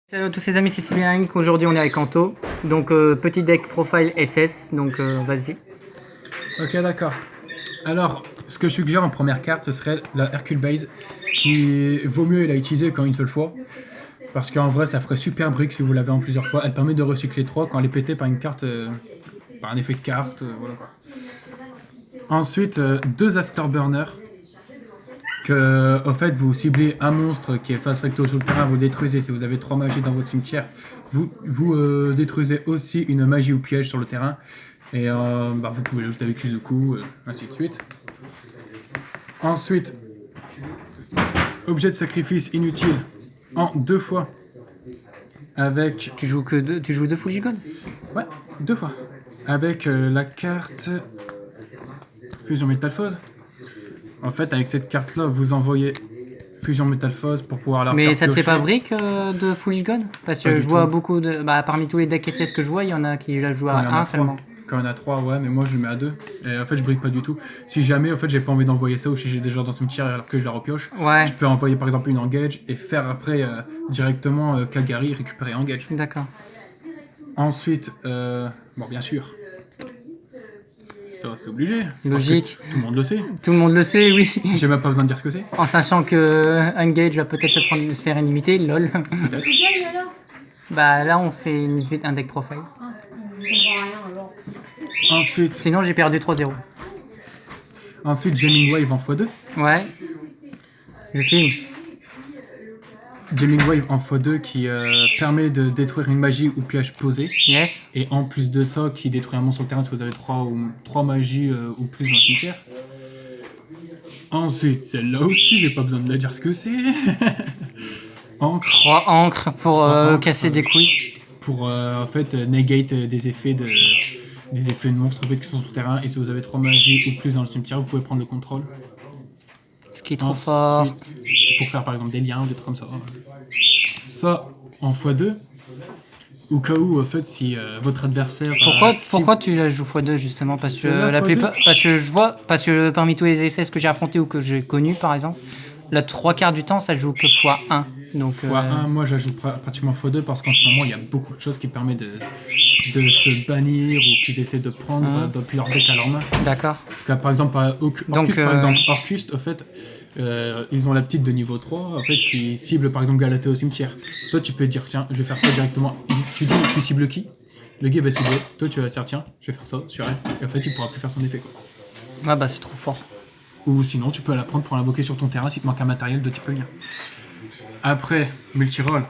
Salut à tous les amis, c'est Sylvain. Aujourd'hui on est avec Anto. Donc petit deck profile SS, donc vas-y. Ok, d'accord. Alors, ce que je suggère en première carte, ce serait la Hercule Base, qui vaut mieux la utiliser qu'en une seule fois. Parce qu'en vrai, ça ferait super brick si vous l'avez en plusieurs fois. Elle permet de recycler 3 quand elle est pétée par une carte, par un effet de carte, voilà quoi. Ensuite, deux Afterburners. Que, au fait, vous ciblez un monstre qui est face recto sur le terrain, vous détruisez. Si vous avez 3 magies dans votre cimetière, vous détruisez aussi une magie ou piège sur le terrain. Et vous pouvez l'ajouter avec Shizuku, ainsi de suite. Ensuite, objet de sacrifice inutile en 2 fois. Avec. Tu joues deux Fujikon? Ouais, 2 fois. Avec la carte Fusion Métamorphose. En fait, avec cette carte-là, vous envoyez Fusion Métamorphose pour pouvoir la Mais faire ça te fait piocher. pas brick de Fujikon? Parce Pas que du je vois tout. beaucoup de. Bah, parmi tous les decks SS que je vois, il y en a qui la jouent Quand il y en à a 1 3. seulement. Quand il y en a 3, ouais, mais moi je le mets à 2. Et en fait, je brique pas du tout. Si jamais, en fait, j'ai pas envie d'envoyer ça ou si j'ai des gens dans ce cimetière alors que je la repioche, Ouais, je peux envoyer par exemple une engage et faire après directement Kagari récupérer engage. d'accord. Ensuite, bon, bien sûr, ça c'est obligé. Logique. Parce que tout le monde le sait. Tout le monde le sait, oui. J'ai même pas besoin de dire ce que c'est. En sachant que Engage va peut-être se faire illimité, lol. Peut-être. Tu gagnes alors? Bah là on fait un deck profile. Ah, je comprends rien alors. Ensuite, Sinon j'ai perdu 3-0. Jamming Wave en x2. Ouais. Je filme. Jamming Wave en x2 qui permet de détruire une magie ou piège posé. Yes. Et en plus de ça, qui détruit un monstre sur le terrain si vous avez 3 magies ou plus dans le cimetière. Ensuite, celle-là aussi, j'ai pas besoin de la dire ce que c'est. Encre 3 encres pour Trois encres, casser des couilles. pour en fait negate des effets de monstres en fait, qui sont sur le terrain. Et si vous avez 3 magies ou plus dans le cimetière, vous pouvez prendre le contrôle. Ce qui est trop fort. Ensuite, pour faire par exemple des liens ou des trucs comme ça. Ça en x2. Au cas où, en fait, si votre adversaire. Pourquoi tu la joues x2 justement? Parce que C'est la la x2. plupart, parce que parmi tous les SS que j'ai affrontés ou que j'ai connus par exemple, la 3/4 du temps ça joue que x1. Donc x1, moi j'ajoute pratiquement x2 parce qu'en ce moment il y a beaucoup de choses qui permettent de se bannir ou qu'ils essaient de prendre depuis leur deck à leur main. d'accord. Car, par exemple, Donc, Orcust, en fait, ils ont la petite de niveau 3 en fait, qui cible par exemple Galatée au cimetière. Toi tu peux dire tiens, je vais faire ça directement. Tu dis tu cibles qui? Le gars va cibler. Toi tu vas dire tiens, je vais faire ça sur elle. Et en fait il pourra plus faire son effet quoi. Ah bah c'est trop fort. Ou sinon tu peux la prendre pour l'invoquer sur ton terrain si te manque un matériel de type lien. Après, multiroll,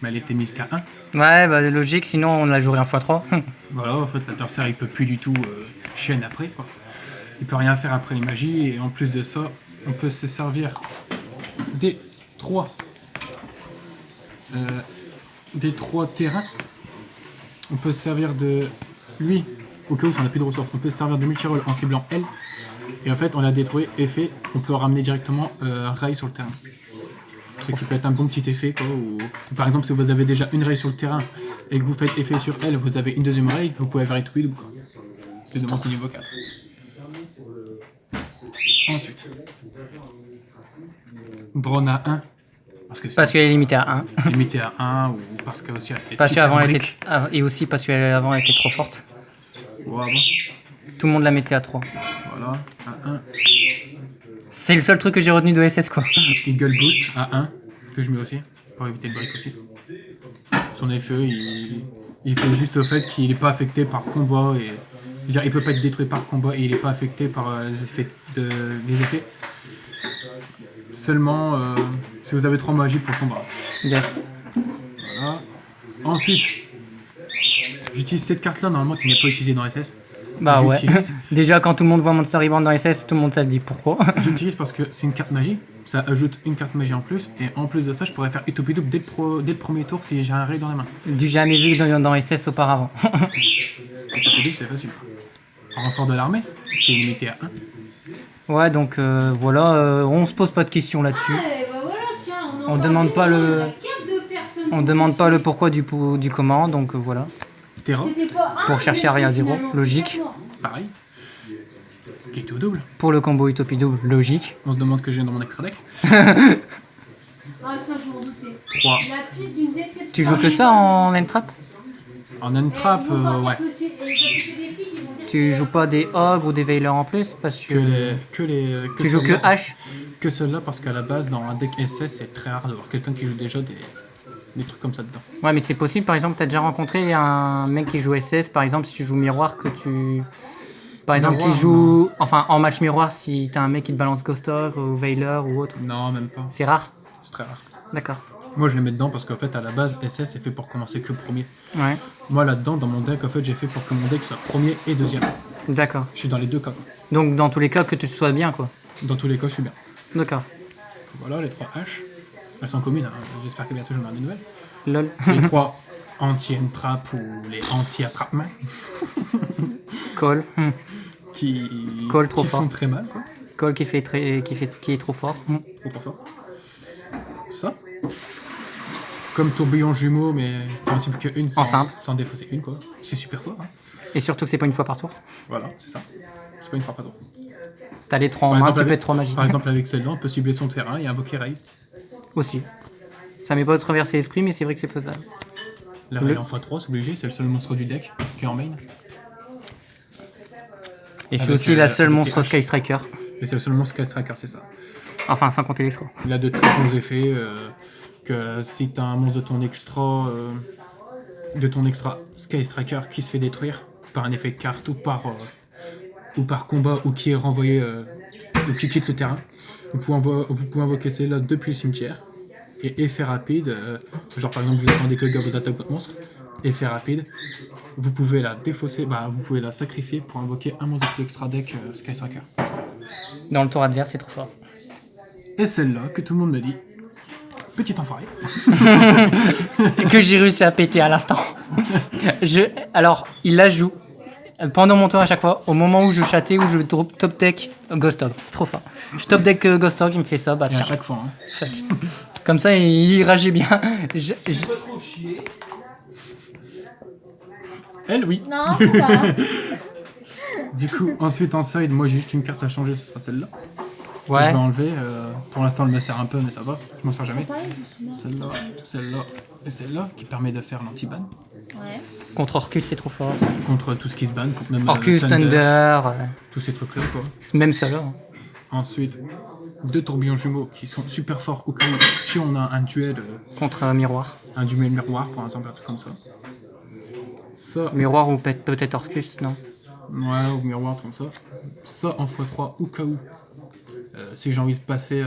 mais elle était mise qu'à 1. Ouais bah logique, sinon on la jouerait en x3. Voilà, en fait l'adversaire il peut plus du tout chaîne après quoi. Il peut rien faire après les magies et en plus de ça, on peut se servir des 3 terrains. On peut se servir de lui, au cas où si on n'a plus de ressources, on peut se servir de multiroll en ciblant L. Et en fait on l'a détruit, effet, on peut ramener directement un rail sur le terrain. C'est que ça peut être un bon petit effet quoi, ou par exemple si vous avez déjà une rail sur le terrain et que vous faites effet sur elle, vous avez une deuxième rail, vous pouvez faire tout double. C'est de mon niveau 4. Ensuite, drone à 1. Parce qu'elle est limitée à 1. Limité à 1 ou parce qu'elle aussi elle fait. Parce super qu'avant elle brick. était. Et aussi parce qu'avant elle était trop forte. Ouais, bon. Tout le monde la mettait à 3. Voilà, à 1. C'est le seul truc que j'ai retenu de SS quoi. Eagle Boost à 1, que je mets aussi, pour éviter de brick aussi. Son effet, il fait juste au fait qu'il n'est pas affecté par combat et. Je veux dire, il peut pas être détruit par combat et il n'est pas affecté par les effets. Seulement si vous avez 3 magies pour combat. Yes. Voilà. Ensuite, j'utilise cette carte-là normalement qui n'est pas utilisée dans SS. Bah ouais. J'utilise- Déjà quand tout le monde voit Monster Reborn dans SS, tout le monde ça se dit pourquoi. J'utilise parce que c'est une carte magie, ça ajoute une carte magie en plus, et en plus de ça, je pourrais faire Itopido dès le premier tour si j'ai un raid dans la main. Du jamais vu dans SS auparavant. Itopido, c'est facile. Renfort de l'armée, qui est limité à 1. Ouais donc voilà, on se pose pas de questions là-dessus. Ouais, bah voilà, tiens, On demande pas le- la carte de personne. On demande pas le pourquoi du comment, donc voilà. Terra, C'était pas un, Pour chercher mais Aria c'est 0, finalement logique. 4 morts. pareil. Qui est tout double. Pour le combo Utopie double, logique. On se demande que j'ai dans mon extra deck. Ah, ça, je m'en doutais. 3. La piste d'une déception. Tu joues que ça en end-trap? En end-trap, ouais. Tu joues pas des ogres ou des veilers en plus parce que tu joues que celle-là. H? Que celle-là parce qu'à la base, dans un deck SS, c'est très rare de voir quelqu'un qui joue déjà des trucs comme ça dedans. Ouais, mais c'est possible, par exemple, t'as déjà rencontré un mec qui joue SS, par exemple, si tu joues miroir, que tu. Par exemple, Miroir, qui joue. Enfin, en match miroir, si t'as un mec qui te balance Ghost Ogre ou Veiler ou autre. Non, même pas. C'est rare? C'est très rare. D'accord. Moi, je les mets dedans parce qu'en fait, à la base, SS c'est fait pour commencer que premier. Ouais. Moi, là-dedans, dans mon deck, en fait, j'ai fait pour que mon deck soit premier et deuxième. D'accord. Je suis dans les deux cas. Donc, dans tous les cas, que tu sois bien, quoi. Dans tous les cas, je suis bien. D'accord. Voilà, les 3 H. Elles sont communes, hein. J'espère que bientôt je vais en avoir des nouvelles. Lol. Les 3 anti-entrap ou les anti-attrape-main Call. Call trop qui fort. font très mal, quoi. Call qui est trop fort. Trop fort. Ça. Comme tourbillon jumeau, mais possible que une En simple. sans défausser une, quoi. C'est super fort, hein. Et surtout que c'est pas une fois par tour. Voilà, c'est ça. C'est pas une fois par tour. T'as les 3 en Par main, exemple, tu peux avec- être 3 magiques. Par exemple, avec celle-là, on peut cibler son terrain et invoquer Ray. Aussi. Ça m'est pas traversé l'esprit, mais c'est vrai que c'est faisable. La Ray en x3, c'est obligé, c'est le seul monstre du deck qui est en main. Et c'est Avec, aussi la seule avec monstre les Sky Striker. Et c'est le seul monstre qui a Striker, c'est ça. Enfin, sans compter l'extra. Il a de très bons effets. Que si t'as un monstre de ton extra Sky Striker qui se fait détruire par un effet de carte ou par combat ou qui est renvoyé ou qui quitte le terrain, vous pouvez invoquer celle-là depuis le cimetière. Et effet rapide, genre par exemple vous attendez que le gars vous attaque votre monstre, effet rapide, vous pouvez la défausser, vous pouvez la sacrifier pour invoquer un monstre de l'extra deck Sky Striker. Dans le tour adverse, c'est trop fort. Et celle-là que tout le monde me dit, petit enfoiré. Que j'ai réussi à péter à l'instant. Alors, il la joue pendant mon tour à chaque fois, au moment où je chattais, où je top deck Ghost Dog. C'est trop fort. Je top deck Ghost Dog, il me fait ça, bah Et à tiens. chaque fois, hein. Fuck. Comme ça, il rageait bien. Elle, oui. Non, faut pas. Du coup, ensuite en side, moi j'ai juste une carte à changer, ce sera celle-là. Que Ouais. je vais enlever. Pour l'instant, elle me sert un peu, mais ça va. Je m'en sers jamais. Celle-là, celle-là et celle-là qui permet de faire l'anti-ban Ouais. Contre Orcus, c'est trop fort. contre tout ce qui se ban, contre même Orcus, Thunder, tous ces trucs-là, quoi. même celle-là. hein. Ensuite, 2 tourbillons jumeaux qui sont super forts au cas où si on a un duel Contre Miroir. miroir, par exemple, un truc comme ça. Ça, Miroir ou peut-être Orcus, non. ouais, ou miroir comme ça. Ça en x3 au cas où. Si j'ai envie de passer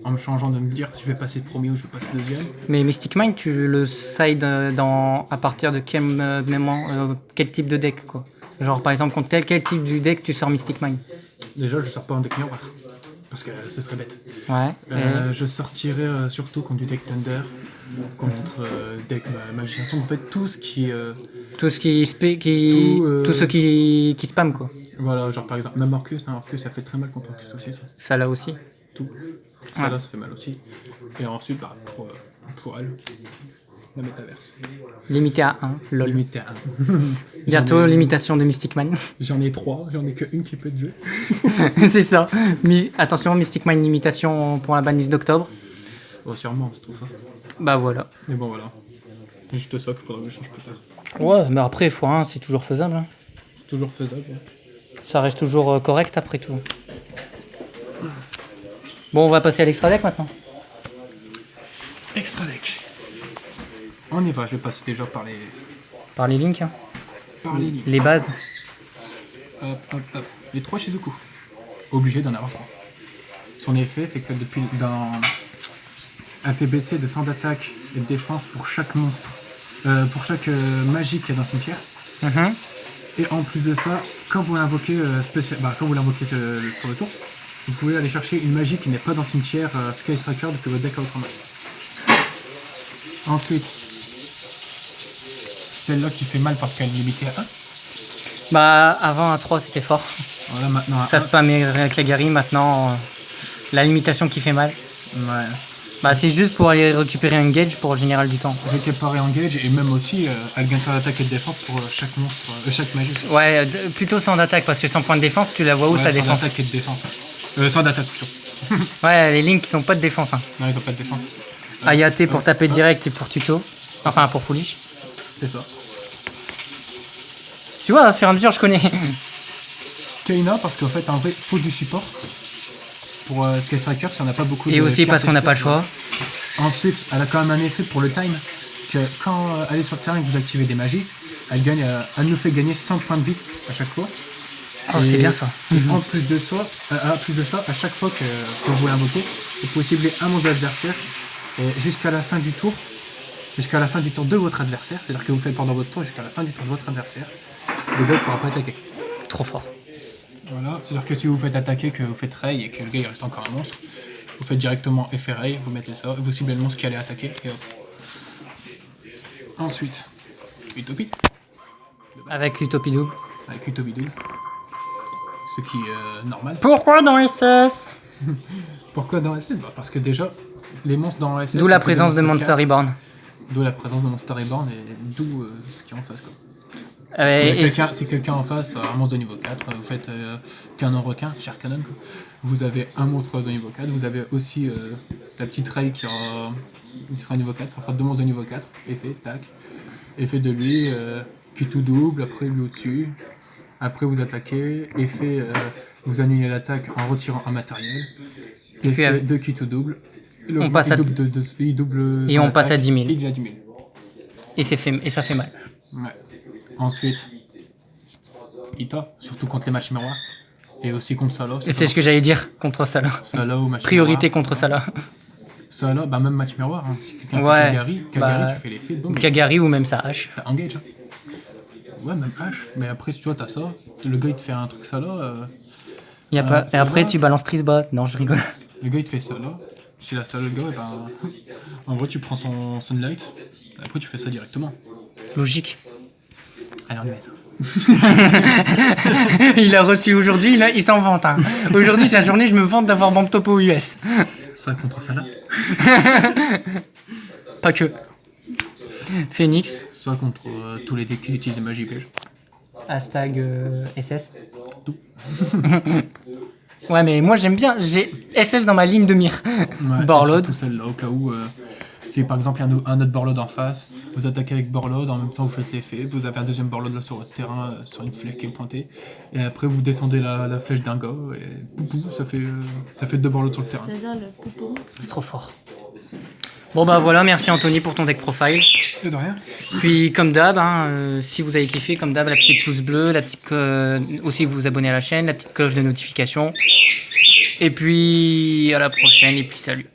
en me changeant, de me dire si je vais passer premier ou je vais passer deuxième. Mais Mystic Mind, tu le side à partir de quel type de deck, quoi. Genre, par exemple, contre quel type du deck tu sors Mystic Mind. Déjà, je sors pas en deck miroir. Parce que ce serait bête. Ouais. Je sortirais surtout contre du deck Thunder, contre deck Magicien Sombre. En fait, tout ce qui. Tout ce qui tout ce qui spam, quoi. Voilà, genre par exemple, même Orcus, ça fait très mal contre Orcus aussi. Ça là aussi. Tout. Ça là, ça fait mal aussi. Et ensuite, pour elle, la métaverse. Limité à 1, lol. Limité à 1. Bientôt, limitation de Mystic Mind. J'en ai 3, j'en ai qu'une qui peut être jouée. C'est ça. Attention, Mystic Mind limitation pour la banlist d'octobre. Oh, sûrement, c'est trop fort. Bah voilà. Mais bon, voilà. Juste ça qu'il faudra que je change plus tard. Ouais, mais après, x1, c'est toujours faisable. hein. C'est toujours faisable. Ouais. Ça reste toujours correct après tout. Bon, on va passer à l'extra deck maintenant. Extra deck. On y va, je vais passer déjà par les Links, hein. lignes. Les bases. Hop, hop, hop. Les 3 Shizuku. Obligé d'en avoir 3. Son effet, c'est que elle fait baisser de 100 d'attaque et de défense pour chaque monstre, pour chaque magie qu'il y a dans le cimetière. Mhm. Et en plus de ça, quand vous l'invoquez sur le tour, vous pouvez aller chercher une magie qui n'est pas dans le cimetière Sky Striker depuis votre deck à votre main. Ensuite, celle-là qui fait mal parce qu'elle est limitée à 1. Bah, avant à 3, c'était fort. Voilà, maintenant à Ça 1. spammait avec la guérie, maintenant, la limitation qui fait mal. Ouais. Bah, c'est juste pour aller récupérer un gauge pour le général du temps. Récupérer engage et même aussi elle gagne 100 d'attaque et de défense pour chaque monstre, chaque magie. Ouais, plutôt sans d'attaque, parce que sans point de défense, tu la vois où Ouais, sa 100 défense. d'attaque et de défense. 100 d'attaque plutôt. Ouais, les links qui sont pas de défense. Hein. Non, ils ont pas de défense. Ayate pour taper direct et pour tuto. Enfin, pour foolish. C'est ça. Tu vois, à fur et à mesure, je connais. Kaina, parce qu'en fait, en vrai, faut du support. Pour Sky Striker, si on n'a pas beaucoup de Et aussi cartes parce qu'on n'a pas le experts. choix. Ensuite, elle a quand même un effet pour le time. Que quand elle est sur le terrain et que vous activez des magies, elle nous fait gagner 100 points de vie à chaque fois. Oh, c'est bien ça. Et en plus de ça, à chaque fois que vous l'invoquez, vous pouvez cibler un monstre de l'adversaire jusqu'à la fin du tour. Jusqu'à la fin du tour de votre adversaire. C'est-à-dire que vous faites pendant votre tour jusqu'à la fin du tour de votre adversaire. Le gars ne pourra pas attaquer. Trop fort. Voilà, c'est-à-dire que si vous faites attaquer, que vous faites ray et que le gars il reste encore un monstre, vous faites directement effet ray, vous mettez ça, vous ciblez le monstre qui allait attaquer et hop. Ensuite, Utopie, Avec l'utopie double. avec Utopie double. Ce qui est normal. Pourquoi dans SS? Pourquoi dans SS? Parce que déjà, les monstres dans SS. D'où la c'est que des présence de monstres Monster 4, Reborn. D'où la présence de Monster Reborn et d'où ce qui est en face quoi. Et Si quelqu'un en face a un monstre de niveau 4, vous faites canon requin, cher canon, quoi. Vous avez un monstre de niveau 4, vous avez aussi la petite Ray qui sera niveau 4, ça fera deux monstres de niveau 4, effet, tac. Effet de lui, qui tout double, après lui au-dessus. Après vous attaquez, effet, vous annulez l'attaque en retirant un matériel. Et puis, Effet de qui tout double. on passe à- il double Et son on passe à attaque, 10 000. Il devient 10 000. et ça fait mal. Ouais. Ensuite, Ita, surtout contre les matchs miroirs. Et aussi contre Salah. Et c'est ce que j'allais dire contre Salah. Salah ou match Priorité miroir. contre Salah. Salah, bah même match miroir. Hein. Si quelqu'un Ouais, fait Kagari, bah, tu fais l'effet, boum. Kagari ou même sa hache. T'as engage. Hein. Ouais, même H. Mais après, si toi t'as ça, le gars il te fait un truc Salah. Y a pas... Et ça après, va. tu balances Trisbot. Non, je rigole. Le gars il te fait Salah. Si la Salah le gars, bah, en vrai tu prends son Sunlight. Après tu fais ça directement. Logique. Allez, on y va ça. Il a reçu aujourd'hui, là, il s'en vante. Hein. Aujourd'hui, c'est la journée, je me vante d'avoir Bomb Topo US. Ça contre Salah. Pas que. Phoenix, Ça contre tous les decks qui utilisent magie beige. hashtag SS. Ouais, mais moi j'aime bien, j'ai SS dans ma ligne de mire. Ouais, Borlode. Tout celle-là, au cas où, si par exemple il y a un autre Borlode en face, vous attaquez avec Borlode, en même temps vous faites l'effet, vous avez un deuxième Borlode là sur votre terrain, sur une flèche qui est pointée, et après vous descendez la flèche d'un gars, et poupou, ça fait deux Borlodes sur le terrain. C'est-à-dire le poupon. C'est trop fort. Bon bah voilà, merci Anthony pour ton deck profile. Et de rien. Puis comme d'hab, hein, si vous avez kiffé, comme d'hab, la petite pouce bleu, la petite aussi vous abonner à la chaîne, la petite cloche de notification. Et puis à la prochaine, et puis salut.